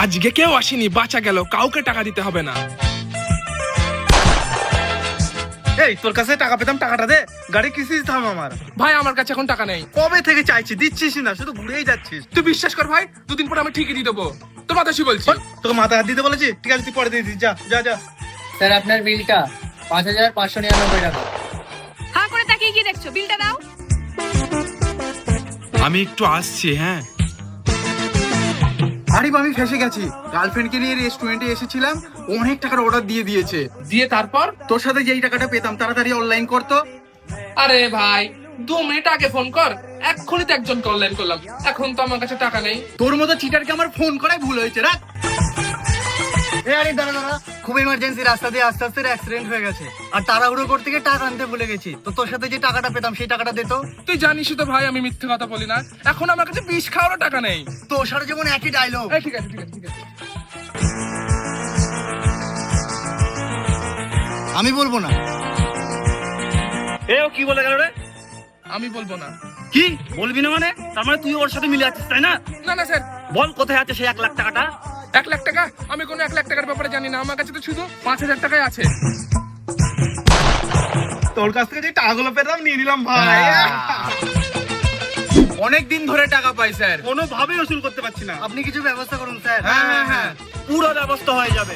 আজকে কেউ আসেনি, বাঁচা গেল, কাউকে টাকা দিতে হবে না। এই তোর কাছে টাকা পেতাম, টাকাটা দে, গাড়ি কিস্তি দিতাম আমার। ভাই আমার কাছে এখন টাকা নেই। কবে থেকে চাইছি, দিচ্ছিস না, শুধু ঘুরেই যাচ্ছিস। তুই বিশ্বাস কর ভাই, দুদিন পর আমি ঠিকই দিয়ে দেবো। তোর মাথায় বলছি। তোকে মাথা হাত দিতে বলেছি, ঠিক আছে তুই পরে দিয়ে দিস, যা যা যা। স্যার আপনার বিলটা ৫,৫৯৯ টাকা। হ্যাঁ করে তাকিয়ে কি দেখছো, বিলটা দাও। আমি একটু আসছি। হ্যাঁ, আরিফ আমি ফেসে গেছি। গার্লফ্রেন্ডকে নিয়ে রেস্টুরেন্টে এসেছিলাম, অনেক টাকার অর্ডার দিয়ে দিয়েছে। দিয়ে তারপর? তোর সাথে যেই টাকাটা পেতাম তাড়াতাড়ি অনলাইন করতো। আরে ভাই 2 মিনিট আগে ফোন কর, এক্ষুনি তো একজনকে অনলাইন করলাম। এখন তো আমার কাছে টাকা নেই। তোর মতো চিটারকে আমার ফোন করাই ভুল হয়েছে। রাখ। এ আরে দাঁড়া দাঁড়া, খুব ইমার্জেন্সি, রাস্তা দিয়ে আস্তে আস্তে অ্যাক্সিডেন্ট হয়ে গেছে আর তাড়াহুড়ো করতে গিয়ে টাকা আনতে ভুলে গেছি। তো তোর সাথে যে টাকাটা পেতাম সেই টাকাটা দে তো। তুই জানিস তো ভাই আমি মিথ্যে কথা বলি না। এখন আমার কাছে বিষ খাওয়ারও টাকা নেই। তোর সাথে যেমন একই ডায়লগ। এই ঠিক আছে ঠিক আছে ঠিক আছে। আমি বলবো না। এ ও কি বলে গেল রে? আমি বলবো না। কি বলবি না মানে? তার মানে তুই ওর সাথে মিলে আছিস, তাই না? না না স্যার। বল কোথায় আছে সেই 1,00,000 টাকাটা? 1,00,000 টাকা? আমি কোনো 1,00,000 টাকার ব্যাপারে জানি না। আমার কাছে তো শুধু 5,000 টাকাই আছে। তোর কাছ থেকে যে টাকাগুলো পেতাম নিয়ে নিলাম ভাই। অনেক দিন ধরে টাকা পাই স্যার, কোনোভাবেই ওসুল করতে পারছি না। আপনি কিছু ব্যবস্থা করুন স্যার। হ্যাঁ হ্যাঁ হ্যাঁ, পুরো ব্যবস্থা হয়ে যাবে।